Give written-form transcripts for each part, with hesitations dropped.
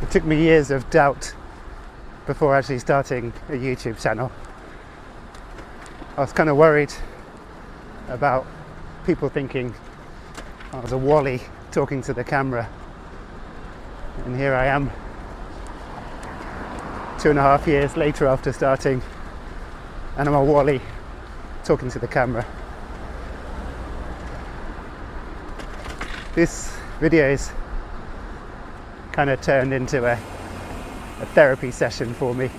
It took me years of doubt before actually starting a YouTube channel. I was kind of worried about people thinking I was a Wally talking to the camera, and here I am 2.5 years later after starting, and I'm a Wally talking to the camera. This video is kind of turned into a therapy session for me.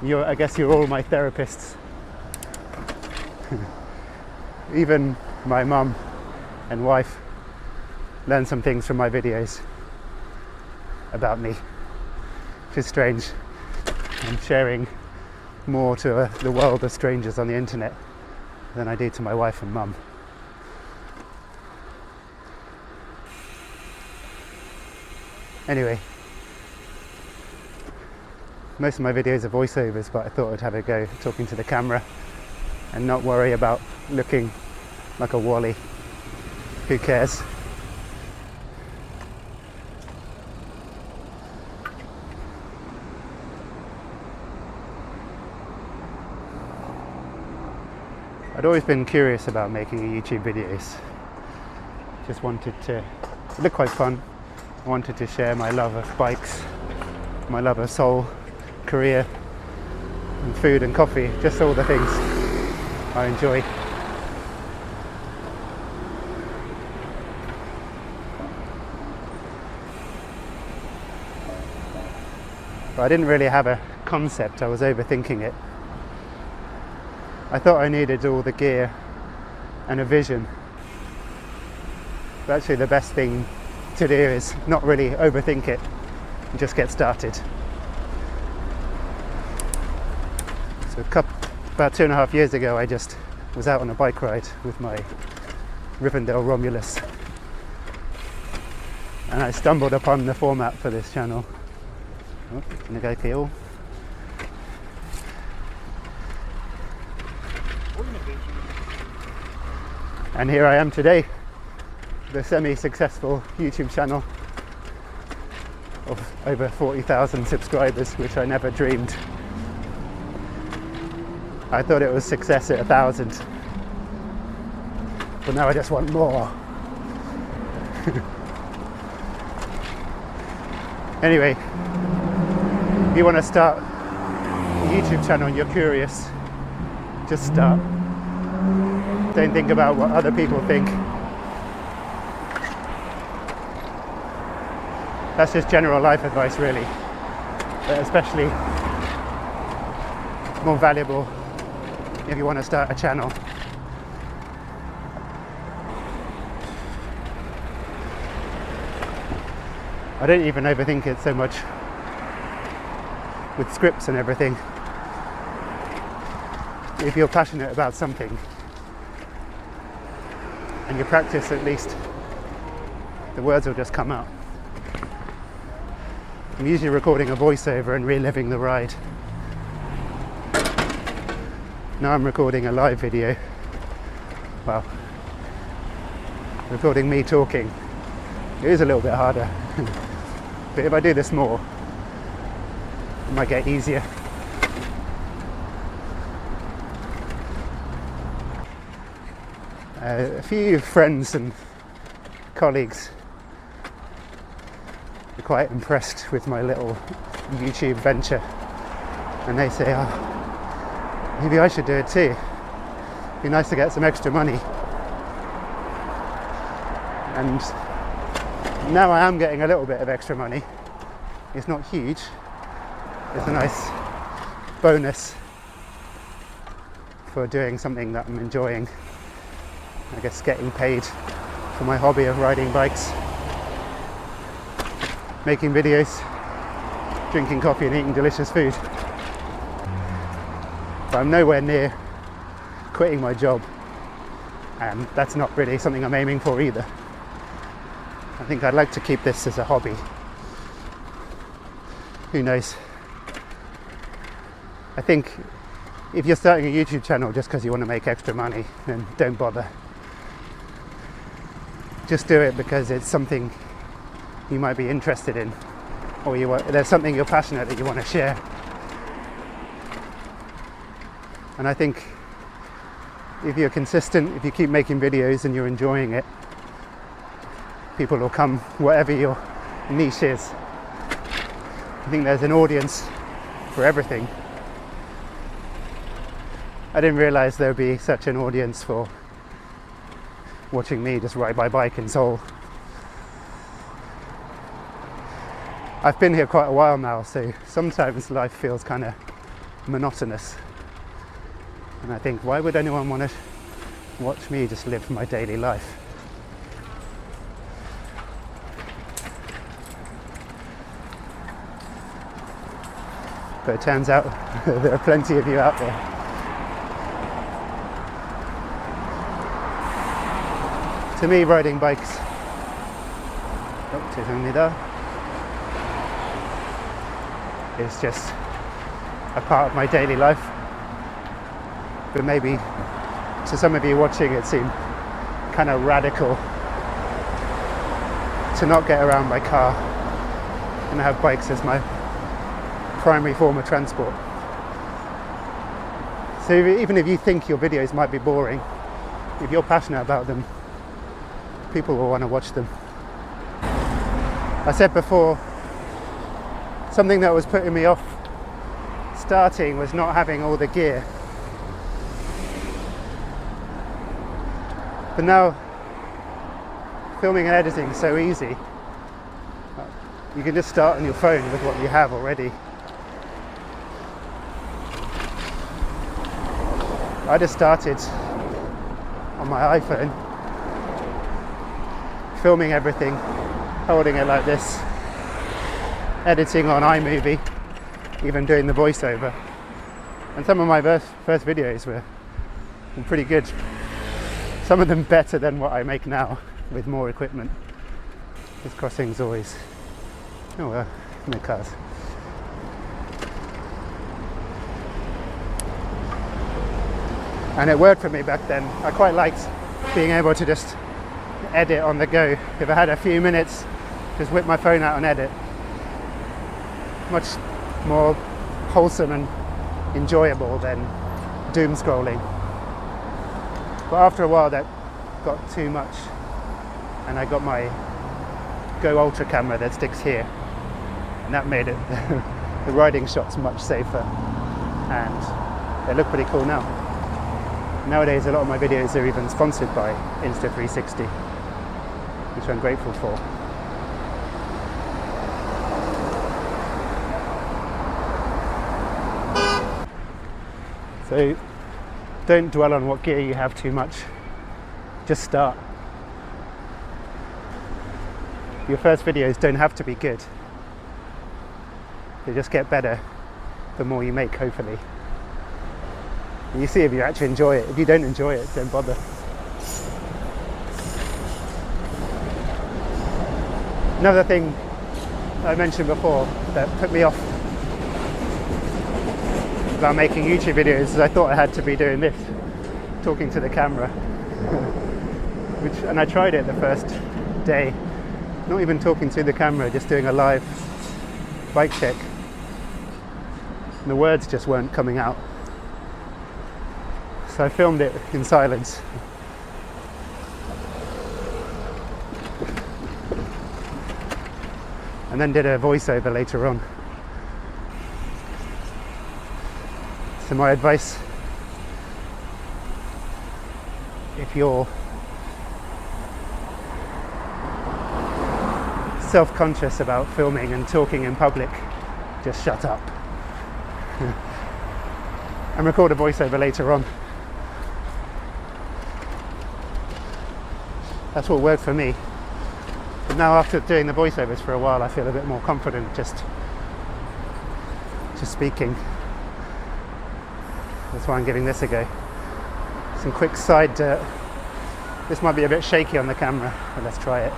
I guess you're all my therapists. Even my mum and wife learn some things from my videos about me, which is strange. I'm sharing more to the world of strangers on the internet than I do to my wife and mum. Anyway, most of my videos are voiceovers, but I thought I'd have a go talking to the camera and not worry about looking like a Wally. Who cares? I'd always been curious about making YouTube videos. Just wanted to look quite fun. I wanted to share my love of bikes, my love of Seoul, Korea, and food and coffee, just all the things I enjoy. But I didn't really have a concept, I was overthinking it. I thought I needed all the gear and a vision. But actually the best thing to do is not really overthink it and just get started. So about 2.5 years ago, I just was out on a bike ride with my Rivendell Romulus, and I stumbled upon the format for this channel. Oh, gonna go Seoul. And here I am today, the semi-successful YouTube channel of over 40,000 subscribers, which I never dreamed. I thought it was success at 1,000, but now I just want more. Anyway, if you want to start a YouTube channel and you're curious, just start. Don't think about what other people think. That's just general life advice, really, but especially more valuable if you want to start a channel. I don't even overthink it so much with scripts and everything. If you're passionate about something and you practice, at least the words will just come out. I'm usually recording a voiceover and reliving the ride. Now I'm recording a live video. Well, recording me talking. It is a little bit harder. But if I do this more, it might get easier. A few friends and colleagues are quite impressed with my little YouTube venture, and they say, oh, maybe I should do it too. It'd be nice to get some extra money. And now I am getting a little bit of extra money. It's not huge. It's a nice bonus for doing something that I'm enjoying. I guess getting paid for my hobby of riding bikes, making videos, drinking coffee and eating delicious food. But I'm nowhere near quitting my job, and that's not really something I'm aiming for either. I think I'd like to keep this as a hobby. Who knows? I think if you're starting a YouTube channel just because you want to make extra money, then don't bother. Just do it because it's something you might be interested in, or there's something you're passionate that you want to share. And I think if you're consistent, if you keep making videos and you're enjoying it, people will come, whatever your niche is. I think there's an audience for everything. I didn't realise there would be such an audience for watching me just ride my bike in Seoul. I've been here quite a while now, so sometimes life feels kind of monotonous. And I think, why would anyone want to watch me just live my daily life? But it turns out there are plenty of you out there. To me, riding bikes is just a part of my daily life. But maybe to some of you watching it seemed kind of radical to not get around by car and have bikes as my primary form of transport. So even if you think your videos might be boring, if you're passionate about them, people will want to watch them. I said before, something that was putting me off starting was not having all the gear. But now, filming and editing is so easy. You can just start on your phone with what you have already. I just started on my iPhone, filming everything, holding it like this, editing on iMovie, even doing the voiceover. And some of my first videos were pretty good. Some of them better than what I make now with more equipment. This crossing's always, oh well, no cars. And it worked for me back then. I quite liked being able to just edit on the go. If I had a few minutes, just whip my phone out and edit. Much more wholesome and enjoyable than doom scrolling. But after a while that got too much, and I got my Go Ultra camera that sticks here, and that made it the riding shots much safer, and they look pretty cool now. Nowadays a lot of my videos are even sponsored by Insta360, which I'm grateful for. So don't dwell on what gear you have too much, just start. Your first videos don't have to be good, they just get better the more you make, hopefully. And you see if you actually enjoy it. If you don't enjoy it, don't bother. Another thing I mentioned before that put me off about making YouTube videos is I thought I had to be doing this, talking to the camera. And I tried it the first day, not even talking to the camera, just doing a live bike check. And the words just weren't coming out. So I filmed it in silence. And then did a voiceover later on. So my advice, if you're self-conscious about filming and talking in public, just shut up. And record a voiceover later on. That's what worked for me. But now after doing the voiceovers for a while, I feel a bit more confident just speaking. That's why I'm giving this a go. Some quick side dirt. This might be a bit shaky on the camera, but let's try it.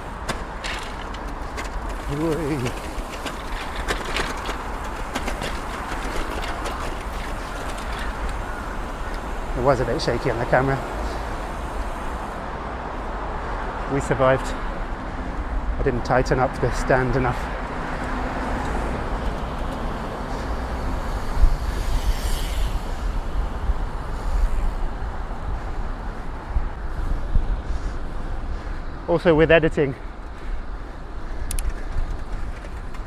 It was a bit shaky on the camera. We survived. I didn't tighten up the stand enough. Also with editing,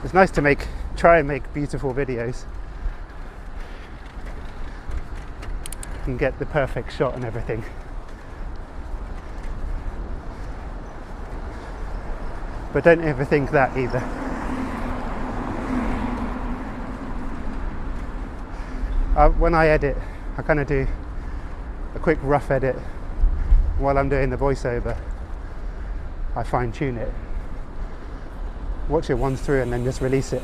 it's nice to try and make beautiful videos and get the perfect shot and everything. But don't overthink that either. When I edit, I kind of do a quick rough edit while I'm doing the voiceover. I fine tune it, watch it once through and then just release it.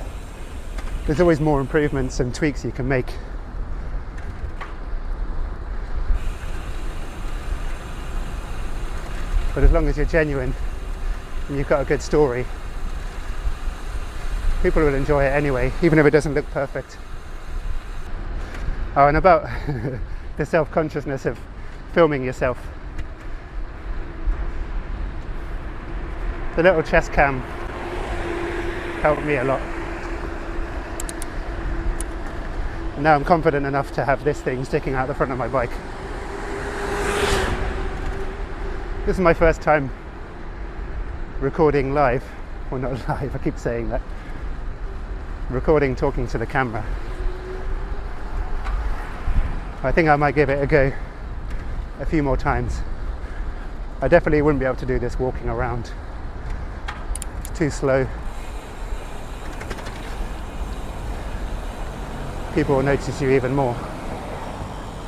There's always more improvements and tweaks you can make. But as long as you're genuine and you've got a good story, people will enjoy it anyway, even if it doesn't look perfect. Oh, and about the self-consciousness of filming yourself. The little chest cam helped me a lot. And now I'm confident enough to have this thing sticking out the front of my bike. This is my first time recording live. Well, not live, I keep saying that. Recording, talking to the camera. I think I might give it a go a few more times. I definitely wouldn't be able to do this walking around. It's too slow. People will notice you even more.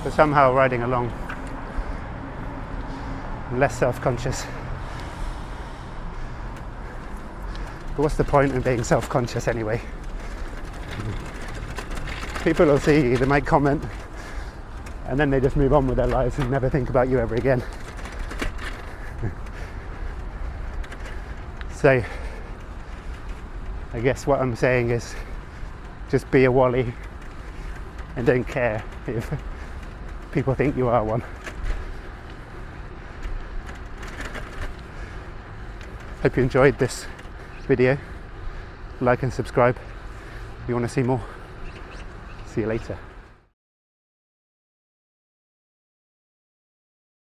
But somehow riding along, I'm less self-conscious. But what's the point in being self-conscious anyway? People will see you, they might comment, and then they just move on with their lives and never think about you ever again. So, I guess what I'm saying is just be a Wally and don't care if people think you are one. Hope you enjoyed this video. Like and subscribe if you want to see more. See you later.